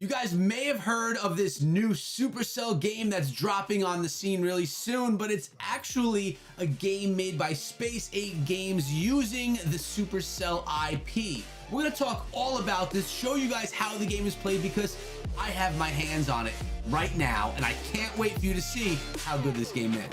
You guys may have heard of this new Supercell game that's dropping on the scene really soon, but it's actually a game made by Space 8 Games using the Supercell IP. We're going to talk all about this, show you guys how the game is played because I have my hands on it right now, and I can't wait for you to see how good this game is.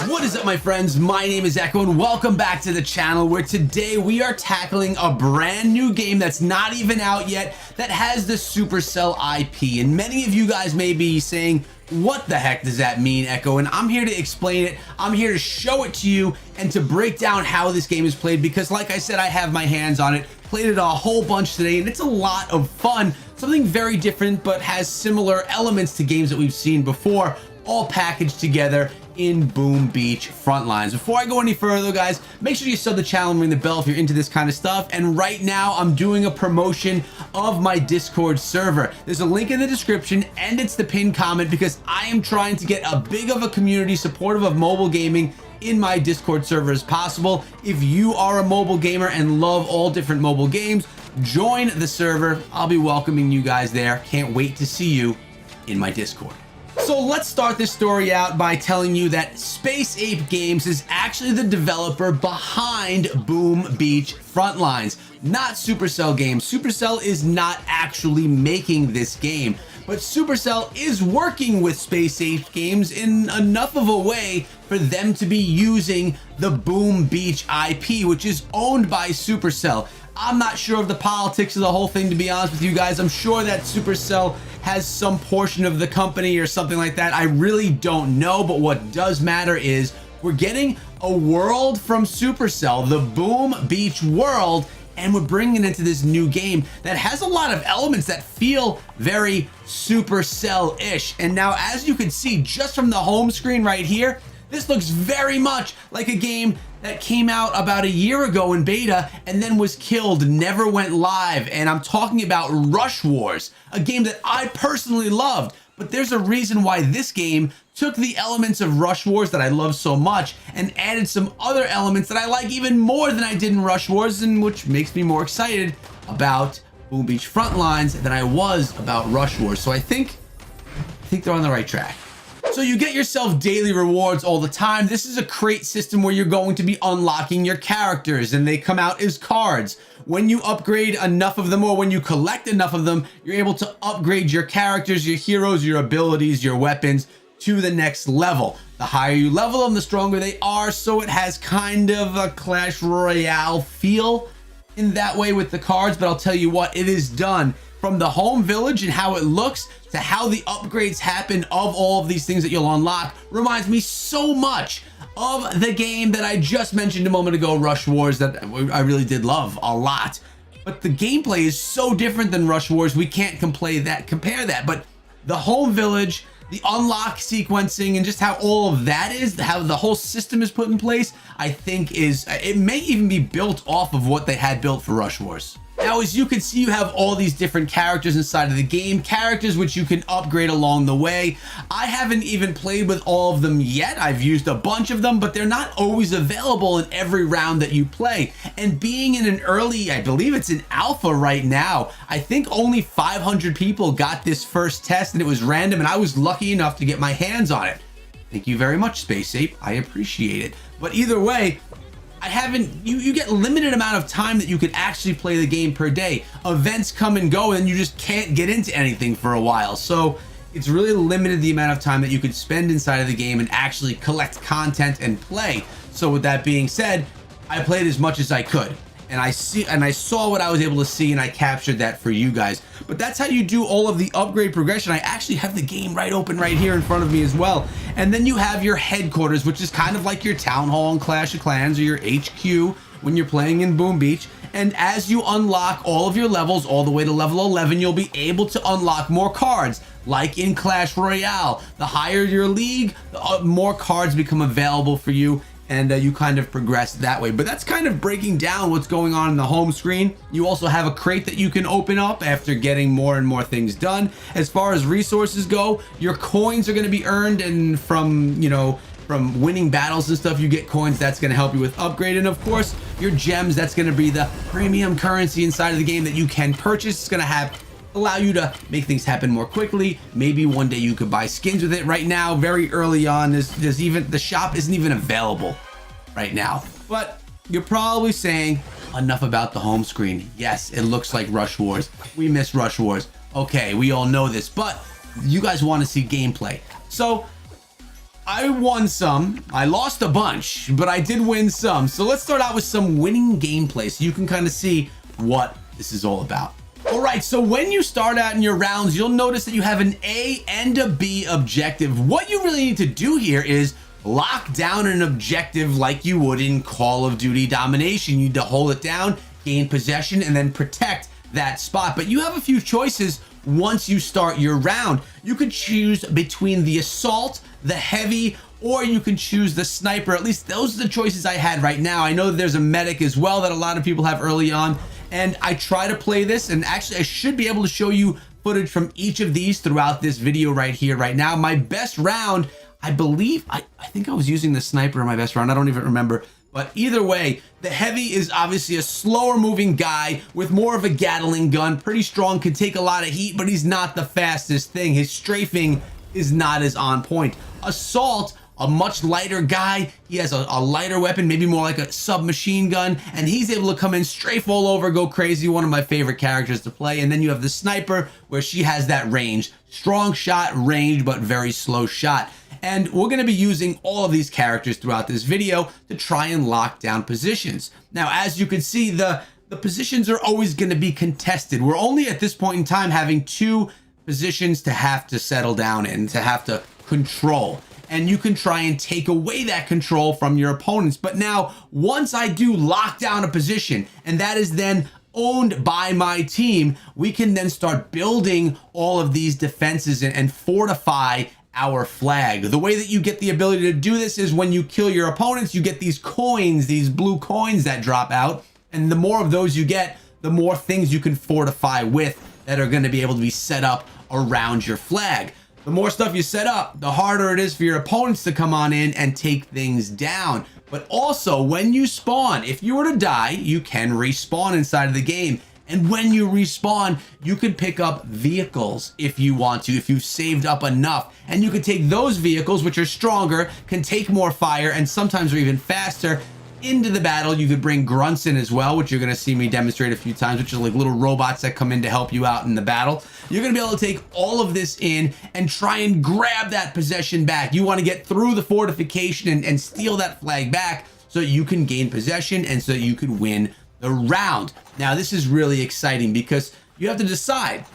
What is up, my friends? My name is Echo and welcome back to the channel, where today we are tackling a brand new game that's not even out yet that has the Supercell IP. And many of you guys may be saying, what the heck does that mean, Echo? And I'm here to explain it. I'm here to show it to you and to break down how this game is played because, like I said, I have my hands on it, played it a whole bunch today, and it's a lot of fun. Something very different but has similar elements to games that we've seen before, all packaged together in Boom Beach Frontlines. Before I go any further, guys, make sure you sub the channel and ring the bell if you're into this kind of stuff. And right now I'm doing a promotion of my Discord server. There's a link in the description and it's the pinned comment because I am trying to get a big of a community supportive of mobile gaming in my Discord server as possible. If you are a mobile gamer and love all different mobile games, join the server. I'll be welcoming you guys there. Can't wait to see you in my Discord. So let's start this story out by telling you that Space 8 Games is actually the developer behind Boom Beach Frontlines, not Supercell Games. Supercell is not actually making this game, but Supercell is working with Space 8 Games in enough of a way for them to be using the Boom Beach IP, which is owned by Supercell. I'm not sure of the politics of the whole thing, to be honest with you guys. I'm sure that Supercell has some portion of the company or something like that. I really don't know, but what does matter is we're getting a world from Supercell, the Boom Beach world, and we're bringing it into this new game that has a lot of elements that feel very Supercell-ish. And now, as you can see just from the home screen right here, this looks very much like a game that came out about a year ago in beta and then was killed, never went live. And I'm talking about Rush Wars, a game that I personally loved. But there's a reason why this game took the elements of Rush Wars that I love so much and added some other elements that I like even more than I did in Rush Wars, and which makes me more excited about Boom Beach Frontlines than I was about Rush Wars. So I think they're on the right track. So you get yourself daily rewards all the time. This is a crate system where you're going to be unlocking your characters and they come out as cards. When you upgrade enough of them, or when you collect enough of them, you're able to upgrade your characters, your heroes, your abilities, your weapons to the next level. The higher you level them, the stronger they are. So it has kind of a Clash Royale feel in that way with the cards, but I'll tell you what, it is done from the home village and how it looks to how the upgrades happen of all of these things that you'll unlock reminds me so much of the game that I just mentioned a moment ago, Rush Wars, that I really did love a lot. But the gameplay is so different than Rush Wars, we can't compare that. But the home village, the unlock sequencing, and just how all of that is, how the whole system is put in place, I think it may even be built off of what they had built for Rush Wars. Now, as you can see, you have all these different characters inside of the game, characters which you can upgrade along the way. I haven't even played with all of them yet. I've used a bunch of them, but they're not always available in every round that you play. And being in an early, I believe it's an alpha right now, I think only 500 people got this first test and it was random, and I was lucky enough to get my hands on it. Thank you very much, Space Ape. I appreciate it. But either way, you get limited amount of time that you can actually play the game per day. Events come and go and you just can't get into anything for a while. So it's really limited the amount of time that you could spend inside of the game and actually collect content and play. So with that being said, I played as much as I could. And I saw what I was able to see, and I captured that for you guys. But that's how you do all of the upgrade progression. I actually have the game right open right here in front of me as well. And then you have your headquarters, which is kind of like your town hall in Clash of Clans, or your HQ when you're playing in Boom Beach. And as you unlock all of your levels all the way to level 11, you'll be able to unlock more cards. Like in Clash Royale, the higher your league, the more cards become available for you and you kind of progress that way. But that's kind of breaking down what's going on in the home screen. You also have a crate that you can open up after getting more and more things done. As far as resources go, your coins are going to be earned, and from, you know, from winning battles and stuff, you get coins. That's going to help you with upgrade. And of course, your gems, that's going to be the premium currency inside of the game that you can purchase. It's going to allow you to make things happen more quickly. Maybe one day you could buy skins with it. Right now, very early on, there's even, the shop isn't even available right now. But you're probably saying, enough about the home screen. Yes, it looks like Rush Wars. We miss Rush Wars. Okay, we all know this, but you guys want to see gameplay. So I won some, I lost a bunch, but I did win some. So let's start out with some winning gameplay so you can kind of see what this is all about. All right, so when you start out in your rounds, you'll notice that you have an A and a B objective. What you really need to do here is lock down an objective like you would in Call of Duty Domination. You need to hold it down, gain possession, and then protect that spot. But you have a few choices once you start your round. You could choose between the assault, the heavy, or you can choose the sniper. At least those are the choices I had right now. I know that there's a medic as well that a lot of people have early on. And I try to play this, and actually I should be able to show you footage from each of these throughout this video right here, right now. My best round, I believe, I think I was using the sniper in my best round. I don't even remember. But either way, the heavy is obviously a slower moving guy with more of a Gatling gun. Pretty strong, can take a lot of heat, but he's not the fastest thing. His strafing is not as on point. Assault, a much lighter guy. He has a lighter weapon, maybe more like a submachine gun, and he's able to come in, strafe all over, go crazy. One of my favorite characters to play. And then you have the sniper, where she has that range. Strong shot, range, but very slow shot. And we're going to be using all of these characters throughout this video to try and lock down positions. Now, as you can see, the positions are always going to be contested. We're only at this point in time having 2 positions to have to settle down in, to have to control. And you can try and take away that control from your opponents. But now, once I do lock down a position, and that is then owned by my team, we can then start building all of these defenses and fortify our flag. The way that you get the ability to do this is when you kill your opponents, you get these coins, these blue coins that drop out. And the more of those you get, the more things you can fortify with that are going to be able to be set up around your flag. The more stuff you set up, the harder it is for your opponents to come on in and take things down. But also, when you spawn, if you were to die, you can respawn inside of the game. And when you respawn, you can pick up vehicles if you want to, if you've saved up enough. And you can take those vehicles, which are stronger, can take more fire, and sometimes are even faster, into the battle. You could bring grunts in as well, which you're going to see me demonstrate a few times, which are like little robots that come in to help you out in the battle. You're going to be able to take all of this in and try and grab that possession back. You want to get through the fortification and steal that flag back so you can gain possession and so you can win the round. Now, this is really exciting because you have to decide,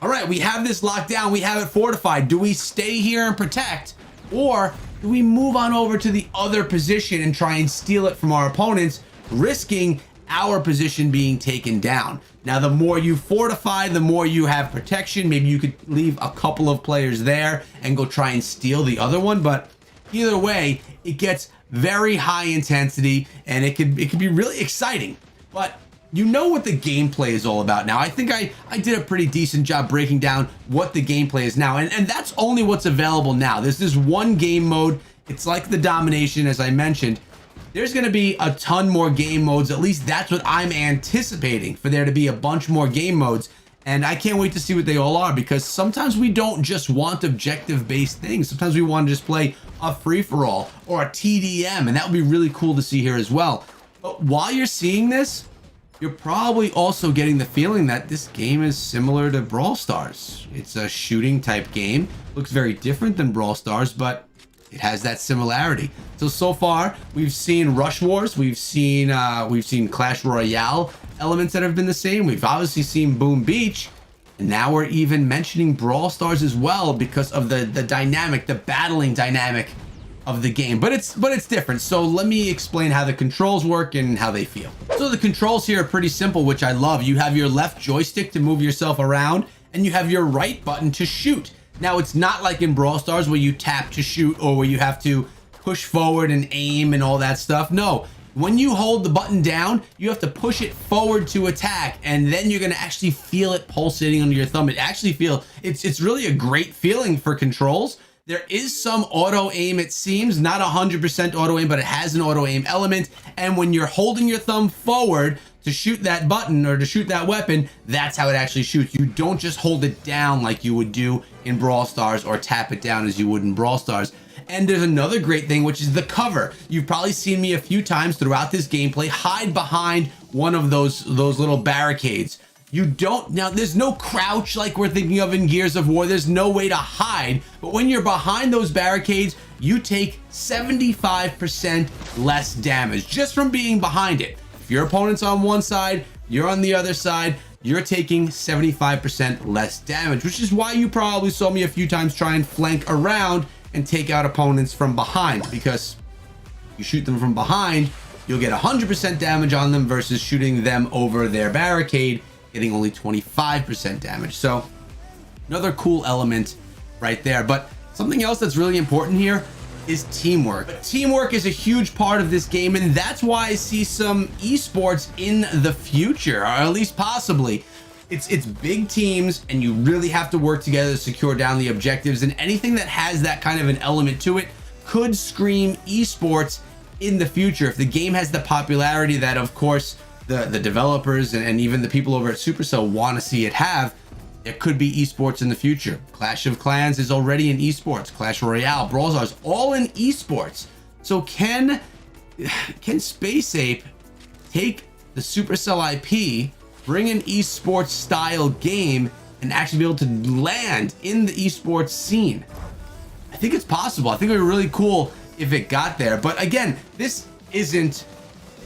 all right, we have this locked down, we have it fortified. Do we stay here and protect, or do we move on over to the other position and try and steal it from our opponents, risking our position being taken down? Now, the more you fortify, the more you have protection. Maybe you could leave a couple of players there and go try and steal the other one. But either way, it gets very high intensity and it could be really exciting. But you know what the gameplay is all about now. I think I did a pretty decent job breaking down what the gameplay is now. And that's only what's available now. There's this one game mode. It's like the Domination, as I mentioned. There's going to be a ton more game modes. At least that's what I'm anticipating, for there to be a bunch more game modes. And I can't wait to see what they all are, because sometimes we don't just want objective-based things. Sometimes we want to just play a free-for-all or a TDM, and that would be really cool to see here as well. But while you're seeing this, you're probably also getting the feeling that this game is similar to Brawl Stars. It's a shooting type game. Looks very different than Brawl Stars, but it has that similarity. So far, we've seen Rush Wars, we've seen Clash Royale elements that have been the same. We've obviously seen Boom Beach, and now we're even mentioning Brawl Stars as well because of the dynamic, the battling dynamic of the game. But it's different. So let me explain how the controls work and how they feel. So the controls here are pretty simple, which I love. You have your left joystick to move yourself around, and you have your right button to shoot. Now, it's not like in Brawl Stars where you tap to shoot or where you have to push forward and aim and all that stuff. No, when you hold the button down, you have to push it forward to attack, and then you're going to actually feel it pulsating under your thumb. It's really a great feeling for controls. There is some auto aim, it seems, not 100% auto aim, but it has an auto aim element. And when you're holding your thumb forward to shoot that button or to shoot that weapon, that's how it actually shoots. You don't just hold it down like you would do in Brawl Stars or tap it down as you would in Brawl Stars. And there's another great thing, which is the cover. You've probably seen me a few times throughout this gameplay hide behind one of those little barricades. Now there's no crouch like we're thinking of in Gears of War. There's no way to hide, but when you're behind those barricades, you take 75% less damage just from being behind it. If your opponent's on one side, you're on the other side, you're taking 75% less damage, which is why you probably saw me a few times try and flank around and take out opponents from behind, because you shoot them from behind, you'll get 100% damage on them versus shooting them over their barricade, getting only 25% damage. So another cool element right there. But something else that's really important here is teamwork. Teamwork is a huge part of this game, and that's why I see some esports in the future, or at least possibly. It's big teams, and you really have to work together to secure down the objectives, and anything that has that kind of an element to it could scream esports in the future. If the game has the popularity that, of course, the developers and even the people over at Supercell want to see it have, there could be esports in the future. Clash of Clans is already in esports. Clash Royale, Brawl Stars, all in esports. So can Space Ape take the Supercell IP, bring an esports style game, and actually be able to land in the esports scene? I think it's possible. I think it would be really cool if it got there. But again, this isn't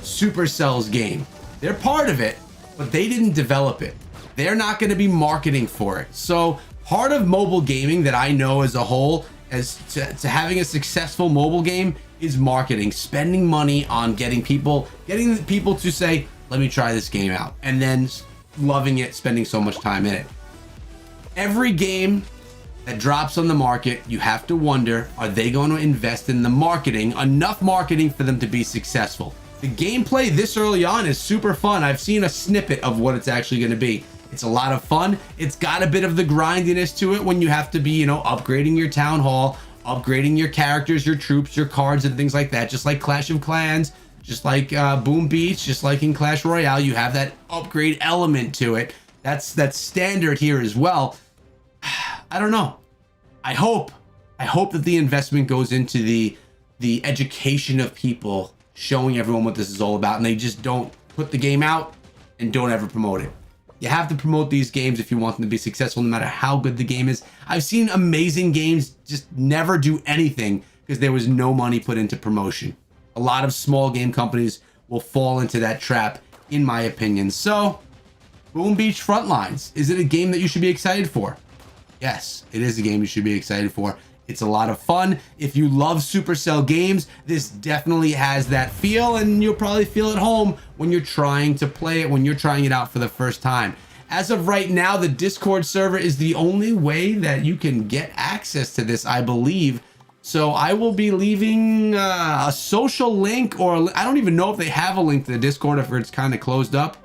Supercell's game. They're part of it, but they didn't develop it. They're not going to be marketing for it. So part of mobile gaming that I know as a whole, as to having a successful mobile game, is marketing, spending money on getting people to say, let me try this game out, and then loving it, spending so much time in it. Every game that drops on the market, you have to wonder, are they going to invest in the marketing, enough marketing for them to be successful? The gameplay this early on is super fun. I've seen a snippet of what it's actually going to be. It's a lot of fun. It's got a bit of the grindiness to it when you have to be, upgrading your town hall, upgrading your characters, your troops, your cards, and things like that. Just like Clash of Clans, just like Boom Beach, just like in Clash Royale, you have that upgrade element to it. That's standard here as well. I don't know. I hope that the investment goes into the education of people, showing everyone what this is all about, and they just don't put the game out and don't ever promote it. You have to promote these games if you want them to be successful, no matter how good the game is. I've seen amazing games just never do anything because there was no money put into promotion. A lot of small game companies will fall into that trap, in my opinion. So, Boom Beach Frontlines, is it a game that you should be excited for? Yes, it is a game you should be excited for. It's a lot of fun. If you love Supercell games, this definitely has that feel, and you'll probably feel at home when you're trying to play it, when you're trying it out for the first time. As of right now, the Discord server is the only way that you can get access to this, I believe. So I will be leaving a social link, or I don't even know if they have a link to the Discord, if it's kind of closed up.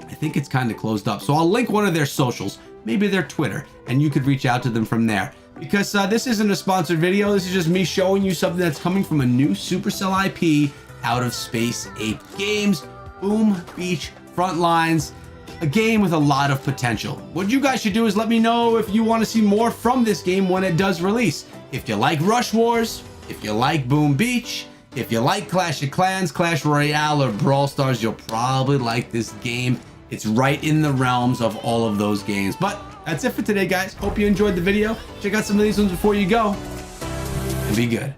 I think it's kind of closed up. So I'll link one of their socials, maybe their Twitter, and you could reach out to them from there. Because this isn't a sponsored video, this is just me showing you something that's coming from a new Supercell IP out of Space Ape Games, Boom Beach Frontlines, a game with a lot of potential. What you guys should do is let me know if you want to see more from this game when it does release. If you like Rush Wars, if you like Boom Beach, if you like Clash of Clans, Clash Royale, or Brawl Stars, you'll probably like this game. It's right in the realms of all of those games. But that's it for today, guys. Hope you enjoyed the video. Check out some of these ones before you go, and be good.